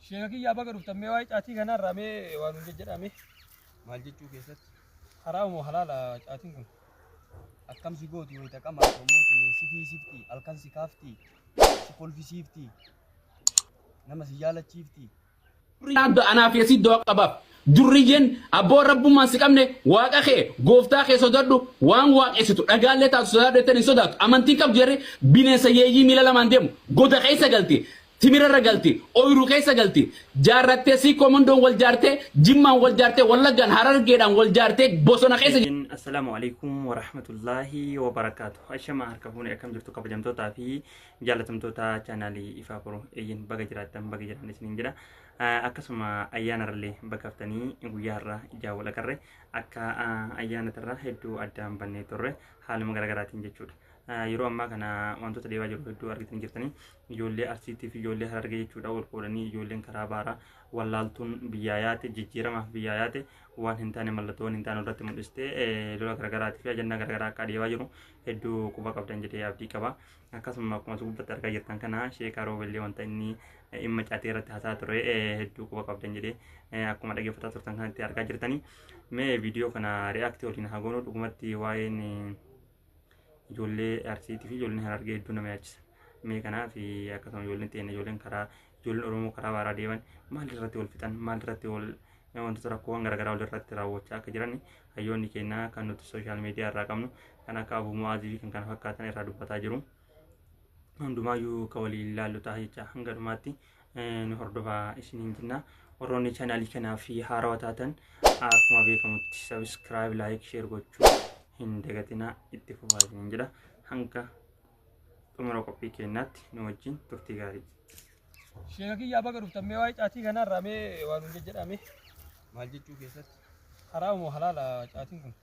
Sheekii yaa baga dhuftammee waa'ee caatii kanaa irraamee waan hunda jedhame maal jechuu keessatti haraa moo halaala caatiin kun akkam si gooti wayita qamaa mootiin si fiisifti halkan si kaafti si kolfisiifti nama si jaalachiifti. Anaaf yeesii doo qabaaf durriyyeen abboo rabbummaan si qabne waaqa kee gooftaa kee sodaadhu waan waaqessitu dhagaallee taatu sodaadhu jettanii sodaatu amantii qabdu jarri bineensa yeeyyii miila lamaan deemu goda keessa galti. Timira ragalti, oyru keessa galti, jaarrattee si komandoon wal jaartee, jimmaan wal jaartee, wallaggaan harargeedhaan wal jaartee bosona keessa. Assalamu alaikum warahmatullahi wabarakatuh. Ashama harka fuune akkam jirtu kabajamtootaa fi jaalatamtoota chaanaalii Ifaa Boruu eeyyin baga jiraattan baga jiran isiniin jedha. Akkasuma ayyaanarallee bakkaftanii guyyaa irraa ijaa wal agarre akka ayyaanatarraa hedduu addaan bannee turre haaluma garaagaraatiin jechuudha. Yeroo ammaa kana wantoota deemaa jiru hedduu argitan jirtanii ijoollee Arsiitii fi ijoollee Harargee jechuudha wal qoodanii ijoolleen karaa baaraa wallaaltuun biyyaa yaate jijjiiramaaf biyyaa yaate waan hin taane mallattoon hin taane irratti mul'istee lola garaagaraatii fi ajannaa garaagaraa akka deemaa jiru hedduu quba qabdan jedhee abdii qaba. Akkasuma akkuma gubbatti argaa jirtan kana Sheekaa Roobeellee wanta inni dhimma caatee irratti haasaa ture hedduu quba qabdan jedhee akkuma dhaggeeffataa turtan kanatti argaa jirtanii mee viidiyoo kana reaaktii waliin haa goonu dhugumatti waa'een ijoollee Arsiitii fi ijoolleen Harargee hedduu nama yaachisa. Mee kanaaf akkasuma ijoolleen teenya ijoolleen Oromoo karaa baaraa deeman maal irratti wal fixan maal irratti wal wantoota rakkoowwan garaagaraa wal irratti raawwachaa akka jiran hayyoonni keenya kan nuti sooshaal miidiyaa irraa qabnu kan akka Abuu Mu'aazii fi kan kana fakkaatan irraa dubbataa jiru. Hundumaayyuu ka waliin ilaallu ta'a jecha hanga dhumaatti nu hordofaa isiniin jenna. Warroonni chaanaalii kanaa fi haarawaa taatan akkuma beekamutti sabiskiraayib laayik sheer gochuu hin dagatinaa itti fufaa isiniin jedha. Hanga xumura qophii keenyaatti nu wajjin turtii gaarii. Sheekii yaa baga dhuftammee waa'ee caatii kanaa irraamee waan hunda jedhame maal jechuu keessatti haraa moo halaala caatiin kun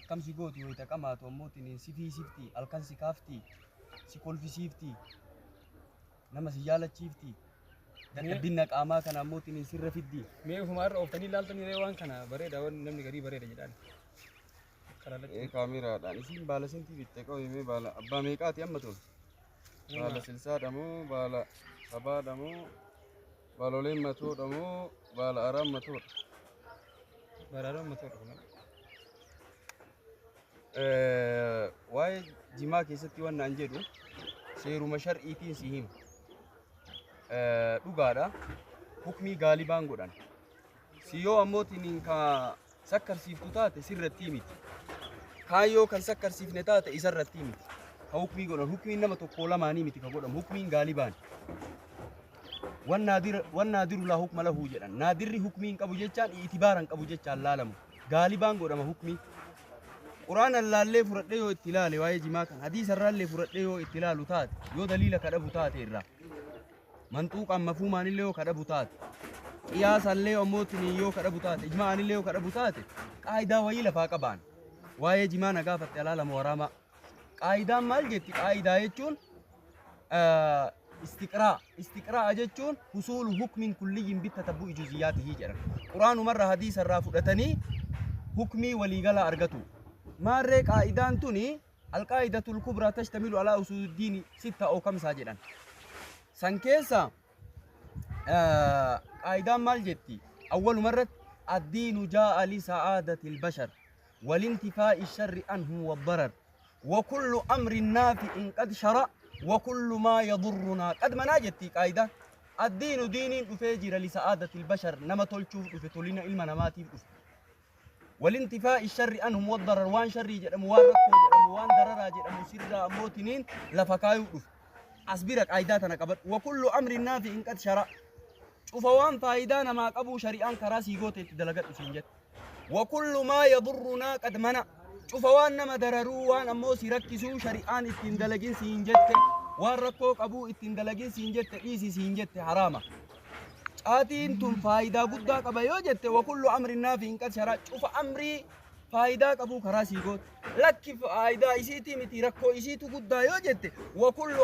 akkam si gooti wayita qamaa mootiin si fiisifti halkan si kaafti si kolfisiifti nama si jaalachiifti. Dadhabbiin qaamaa kana mootiin sirra fiddi. Mee ofuma irra ooftanii ilaaltanii waan kana bareeda waan namni garii bareeda jedhaan. Kaameraadhaan isin baala sintii bitte qabee baala abbaa meeqaati amma tolu baala silsaadha moo baala sabaadha moo baaloleen matoodha moo baala araan matoodha baala araan matoodha. Waa'ee jimaa keessatti waan naan jedhu seeruma shar'iitiin si hima. Dhugaadha hukmii gaalibaan godhan si yoo ammootiin ka sakkarsiiftu taate sirratti miti kaayyoo kan sakkarsiifne taate isarratti miti ka hukmii godhan hukmiin nama tokko lamaanii miti ka godhamu hukmiin gaalibaan wan naadiru laa hukma lahu jedhan naadirri hukmiin qabu jechaan itibaaran qabu jechaan laalamu gaalibaan godhama hukmii quraanaan laallee fudhadhee yoo itti ilaale waa'ee jimaa kan hadiisarraallee fudhadhee yoo itti ilaalu taate yoo daliila kadhabu taate irraa mantuuqaan mafuumaan illee yoo kadhabu taate qiyaasallee ammootiin yoo kadhabu taate ijma'aan illee yoo kadhabu taate qaayidaa wayii lafaa qabaan waa'ee jimaa nagaafatte alaalamu waraama qaayidaan maal jetti qaayidaa jechuun istiqraa jechuun husuulu hukmiin kulliyyin bitta tabbuu ijuziyyaatihi jedhan quraanumarra hadiisarraa fudhatanii hukmii waliigala argatu maarree qaayidaan tuni alqaayidatul kubraa tashtamilu alaa usuuddiini sitta oo kamsaa jedhan san keessa قاعدة مال جتي أول مرة الدين جاء لسعادة البشر والانتفاء الشر عنه والضرر وكل أمر نافع قد شرع وكل ما يضرنا قد مناجتي قاعدة الدين دين أفجر لسعادة البشر نما تلشوف أفتولين إلما نماتي والانتفاء الشر عنهم والضرر وان شر جرم وان ركو جرم وان ضرر جرم سر موتنين لفكايو أصبرك قاعدة قبل وكل أمر نافع قد شرع وفوان فايدانا ما قبو شريان كراسي قوتي تدلقات سنجت وكل ما يضرنا قد منع وفوان نما درروا وان أمو سيركسوا شريان اتندلقين سنجت وان ركو قبو اتندلقين سنجت إيسي سنجت حرامة آتين تم فايدا قدا قبا يوجت وكل أمر نافع قد شرع وف أمري فايدا قبو كراسي قوت لك فايدا إيسيتي متي ركو إيسيتو قدا يوجت وكل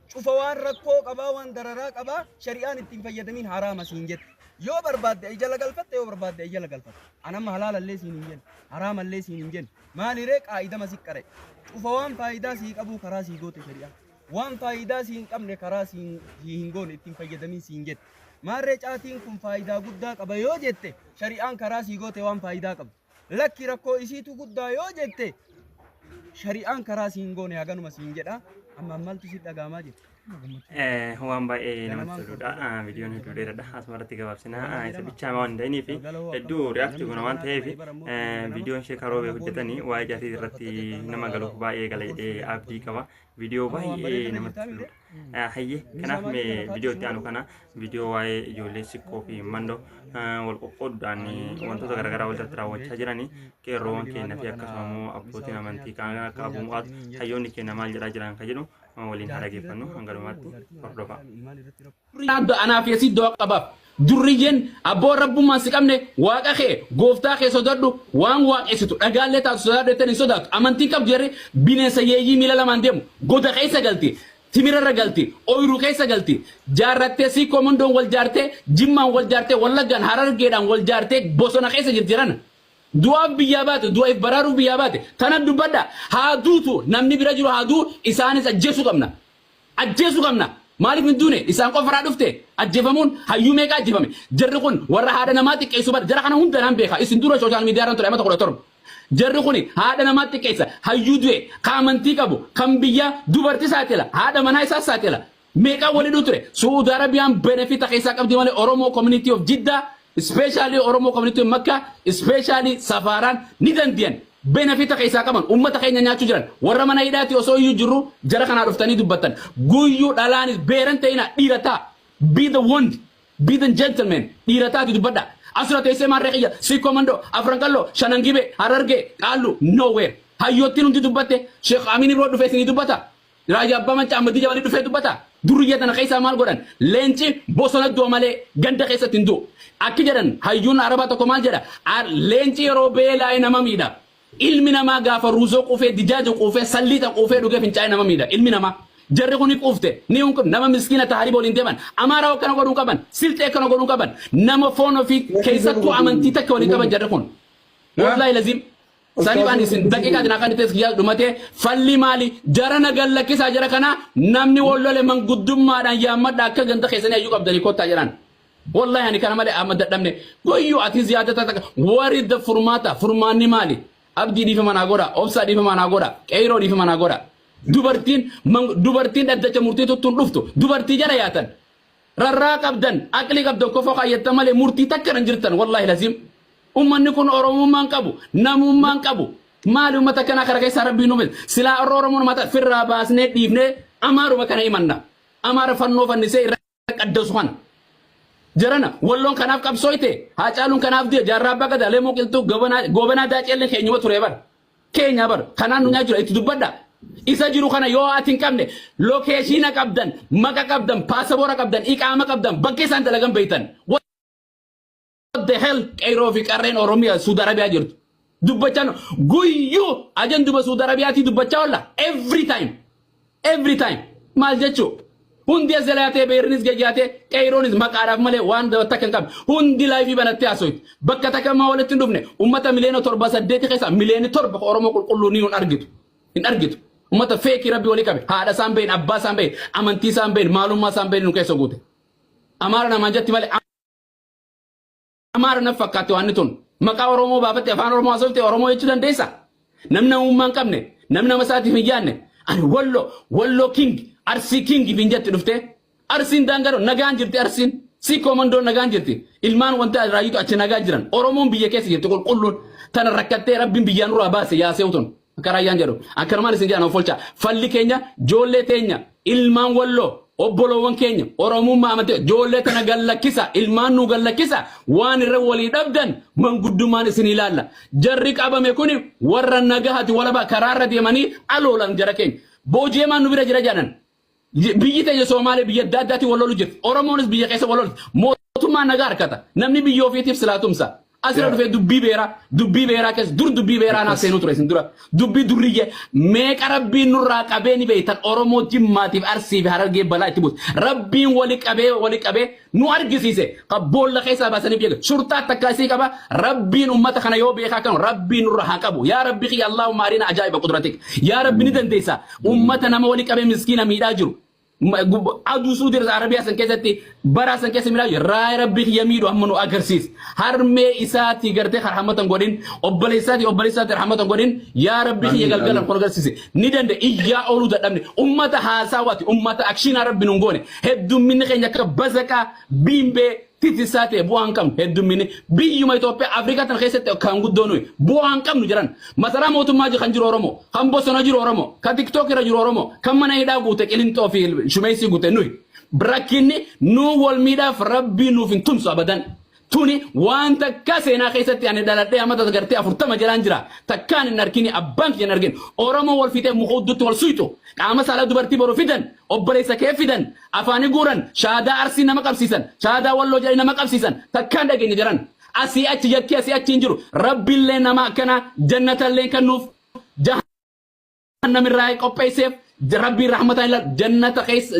شوفوان ركو قبا وان دررا قبا شريان التنفيدمين حرام سينجت يو برباد اجل قلفت يو برباد اجل قلفت انا ما حلال اللي سينجن حرام اللي سينجن ما لريك قاعده مسكره شوفوان فايده سي قبو كراسي غوت شريان waan faayidaa siin qabne karaa siin hin goone ittiin fayyadamii siin jette. Maarree caatiin kun faayidaa guddaa qaba yoo jette shari'aan karaa sii goote waan faayidaa qabu. Lakki rakkoo isiitu guddaa yoo jette shari'aan karaa siin goone haganuma siin jedha. Amma maaltu si dhagahamaa jira? waan baay'ee namatti toludha. Viidiyoon hedduu dheeraadha. Asumarratti gabaabsina. Isa bichaa waan ta'iniif hedduu reaaktii guna waan ta'eef viidiyoon ishee karooree hojjetanii waa'ee jaatii irratti nama galuuf baay'ee gala jedhee abdii qaba. Viidiyoo baay'ee namatti toludha. Hayyee kanaaf viidiyoo itti aanu kana viidiyoo waa'ee ijoollee siqqoo fi mandoo wal qoqqooduudhaan wantoota garaagaraa walirratti raawwachaa jiranii qeerroowwan keenya fi akkasuma immoo abbootiin amantii kan akka abbummaatu hayyoonni keenya maal jedhaa jiran kan jedhu waliin haa dhaggeeffannu hangalumaatti hordofaa. Anaa fi asii doo qabaaf durriyyeen abboon rabbummaan si qabne waaqa kee gooftaa kee sodaadhu waan waaqessitu dhagaallee taatu sodaadhu jettanii hin sodaatu amantii qabdu jarri bineensa yeeyyii miila lamaan deemu goda keessa galti. Timirarra galti, ooyiruu keessa galti, jaarrattee si komandoon wal jaartee, jimmaan wal jaartee, wallaggaan harargeedhaan wal jaartee bosona keessa jirti jiran. Du'aaf biyyaa baate, du'aaf baraaruuf biyyaa baate, tana dubbadha. Haa duutu namni bira jiru haa duu isaanis ajjeesuu qabna. Ajjeesuu qabna. Maaliif hin duune isaan qofaraa dhufte ajjeefamuun hayyuu meeqa ajjeefame. Jarri kun warra haadha namaa xiqqeessu bara jara kana hunda naan beeka. Isin dura sooshaal miidiyaarran ture 17. Jarri kuni haadha namaa xiqqeessa hayyuu du'e kaamantii qabu kan biyya dubartii saatela haadha manaa isaa saatela meeqa walii ture Saudi Arabiyaan benefita keessaa qabdi malee Oromoo community of Jidda especially Oromoo community of Makka especially safaraan ni dandiyan benefita keessaa qaban ummata keenya nyaachuu jiran warra mana hidhaati osoo iyyuu jirru jara kanaa dhuftanii dubbatan guyyuu dhalaanis beeran ta'ina dhiirataa be the one be the gentleman dhiirataa dubbadha. Asura teessee maarree qiyya si komando afrankalloo shanangibe hararge qaallu nowhere hayyootiin hundi dubbatte Sheekh Amin Ibro dhufee isinii dubbata raajaa abbaa mancaa ammadii jabanii dhufee dubbata duriyya tana keessaa maal godhan leenci bosona du'a malee ganda keessatti hin du'u akki jedhan hayyuun arabaa tokko maal jedha leenci yeroo beelaa nama miidha ilmi namaa gaafa ruuzoo quufee dijaaja quufee salliita quufee dhugee fincaa'ee nama miidha ilmi namaa. Jarri kuni quufte ni hunkun nama miskiina taharii booliin deeman amaara kana godhuu qaban siltee kana godhuu qaban nama foon ofii keessattuu amantii takka waliin qaban jarri kun wallahi lazim sanii baan isin daqiiqaa dinaa kan itti guyyaa dhumatee falli maali jara nagal lakkisaa jara kana namni wallole manguddummaadhaan yaammadha akka ganda keessanii ayyuu qabdanii kottaa jiran wallahi ani kana malee amma dadhabne goyyuu ati ziyaadata takka waridda furmaanni maali abdii dhiifa manaa godha obsaa dhiifa manaa godha qeyroo dhiifa manaa godha. Dubartiin addacha murtii tuttuun dhuftu dubartii jala yaatan rarraa qabdan aqlii qabdan kofa kaayyata malee murtii takka hin jirtan wallahi lazim ummanni kun oromummaan qabu namummaan qabu maali ummata kana kara keessa rabbiin uume silaa oromoon mata firraa baasnee dhiifnee amaaruma kana himanna amaara fannoo fannisee irra qaddasu kana jarana walloon kanaaf qabsooyte haa caaluun kanaaf diya jaarraa baga dalee muuqiltuu gobanaa daaceellee keenyuma ture bar keenya bar kanaan nu nyaachudha itti dubbadha. Isa jiru kana yoo atin qabne lokeeshina qabdan maka qabdan paasabora qabdan iqaama qabdan bakka isaan dalagan beeytan what the hell qeyroo fi qarreen Oromiyaa Saudi Arabiyaa jirtu dubbachaan guyyuu ajan duba Saudi Arabiyaati dubbachaa olla every time maal jechuu hundi azalaatee beernis gayyaatee qeyroonis maqaadhaaf malee waan takka hin qabne hundi laayifii banattee haasofti bakka takka maa walitti hin dhufne ummata miliyoona 7 keessa miliyoona 7 Oromoo qulqulluu ni hin argitu. Ummata feeki rabbi wali qabe haadha isaan beeyin abbaa isaan beeyin amantii isaan beeyin maalummaa isaan beeyin nu keessa guute amaara namaan jetti malee amaara na fakkaate waan tun maqaa Oromoo baafatte afaan Oromoo haasofte Oromoo jechuu dandeessa namni ummaan qabne namni nama isaatiif hin yaanne ani wallo king arsii king hin jetti dhufte arsiin daangaro nagaan jirti arsiin si komandoo nagaan jirti ilmaan wanta raayitu achi nagaa jiran Oromoon biyya keessa jirti qulqulluun tana rakkattee rabbiin biyyaan nurraa baase yaasee utun Karayan jadu akarman isin jana folcha falli keenya jolle teenya ilman wallo obbolowan keenya oromummaa amate jolle tana gallakisa ilman nu gallakisa waan irra wali dhabdan manguddumaan isin ilaalla jarri qabame kuni warra nagahati wala ba kararra deemani alolan jara keenya boojeeman nu bira jira janan biyyi teenya Soomaaliyaa biyya daddati walolu jirti oromoonis biyya keessa walolu mootummaa nagaa harkata namni biyya ofiitiif silaatumsa asira dhufe dubbii beera kes dur dubbii beera na seenu ture sin dura dubbii durriye me qarabbiin nurraa qabee ni beeytan oromoo jimmaatiif arsiif harargee balaa itti buus rabbiin wali qabee nu argisiise qaboolla keessa baasanii beeka shurtaa takkaasii qaba rabbiin ummata kana yoo beekaa kan rabbiin nurraa haa qabu yaa rabbi xiyya allahumma arina ajaa'iba qudratik yaa rabbi ni dandeessa ummata nama wali qabee miskiina miidhaa jiru adu suudir arabiya san keessatti bara san keessa miidhaa raa rabbi yamiidhu amma nu agarsiis harmee isaati garte rahmatan godhin obboleessaati rahmatan godhin yaa rabbi xiyya galgalan kon agarsiise ni dande iyyaa oolu dadhabne ummata haasawaati ummata akshina rabbi nun goone heddumminni keenya akka bazaqa biimbee titisaate bu'aan qabnu heddumminni biyyuma Itoophiyaa Afrikaa tan keessatti kan guddoonu bu'aan qabnu jiran masaraa mootummaa kan jiru Oromoo kan bosona jiru Oromoo kan TikTok irra jiru Oromoo kan mana hidhaa guute qilintoo fi shumeessi guute nuyi brakkinni nu wal miidhaaf rabbii nuuf hin tumsu abadan tuni waan takka seenaa keessatti ani dhaladhee amata gartee 40 jiraan jira takkaan hin arkini abbaan kiyyan argin Oromoo wal fitee muquddutti wal suytu qaama saalaa dubartii boru fidan obboleessa kee fidan afaanii guuran shaadaa arsii nama qabsiisan shaadaa walloo jedhanii nama qabsiisan takkaan dhageenye jiran asii achi yakkii asii achi hin jiru rabbiillee nama akkana jannatallee kennuuf jahannamirraa qopheesseef ربي رحمة الله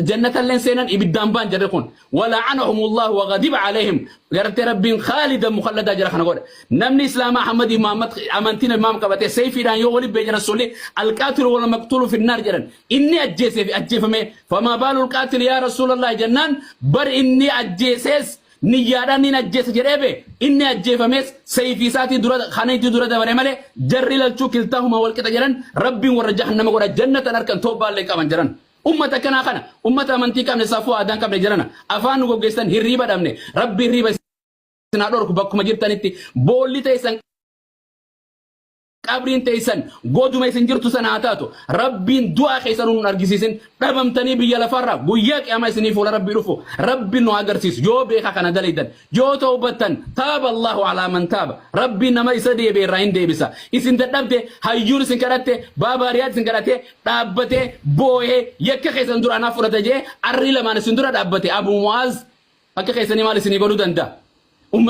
جنة اللين سينان إبدان بان جرقون ولعنهم الله وغضب عليهم قرأت ربي خالدا مخلدا جرخنا قول نمني إسلام محمد محمد أمانتين إمام كبتي سيفي دان يولي بيجنا السولي القاتل ولا مقتول في النار جرن إني أجيس فما بال القاتل يا رسول الله جنان بر إني أجيسيس نيادان نين أجيس جريبه إني أجيفميس سيفي ساتي درا خانيتي درا دبر ماله جرّي للشوك كلتاهما والكتا جران ربي ورجحنا مقولا جنة أركان توبا لك أمان جران كنا خانا أمتي كام نسافوا أدان كام نجرانا أفان نقول جيستان هريبا دامني ربي هريبا سنادور كباكو مجرتانيتي بولي تيسان قبرين تيسان قدو ما يسنجرتو سناتاتو ربين دعا خيسانون نرجسيسين ربم تاني بيا لفرّا بوياك يا ما يسنيفو لربي رفو ربي نو أغرسيس جو بيخا كان دليدن جو توبتن تاب الله على من تاب ربي نما يسدي بيراين دي بسا يسن تدبتي هايجور سنكراتي بابا رياد سنكراتي دابتي بوه يكا خيسان دور أنا فرطة جي أرّي لما نسندور دابتي أبو معاذ أكا خيساني مالي سنيفو دندا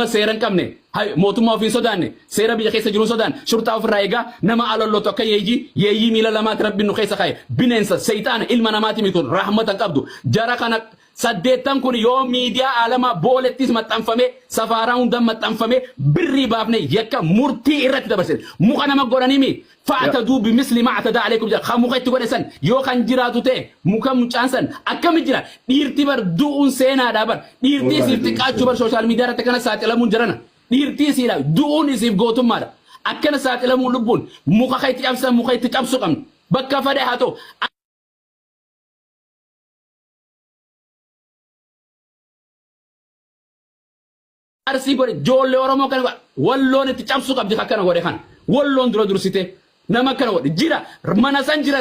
سيران كامني هاي موتوما في سودان سيرا بيجا خيسا جنو سودان شرطة في الرايقة نما على الله توكا يجي ميلا لما تربي نو خيسا خاي بننسى سيطان علما نماتي ميكون رحمة قبدو جارا كانت سديتان كون يوم ميديا عالما بولتيز متنفمي سفاراون دم متنفمي بري بابني يكا مرتي إرات دبسل مخانا مقوراني مي فاعتدوا بمثل ما اعتدى عليكم جا خموخي تقولسن يو خان جراتو تي مكم چانسن اكم جرا ديرتي بر دوون سينا دابر ديرتي سيفتقاچو بر سوشال ميديا رتكنا ساتلمون جرنا ديرتي سيلا دوون سيف غوتم مار اكنا ساتلمون لبون مخا خيتي ابسا مخا تقبسو قم بكا فدهاتو arsi gore jolle oromo kan wallone ti chamsu kam di hakana gore kan wallon dro drusite nama kana wadi jira mana san jira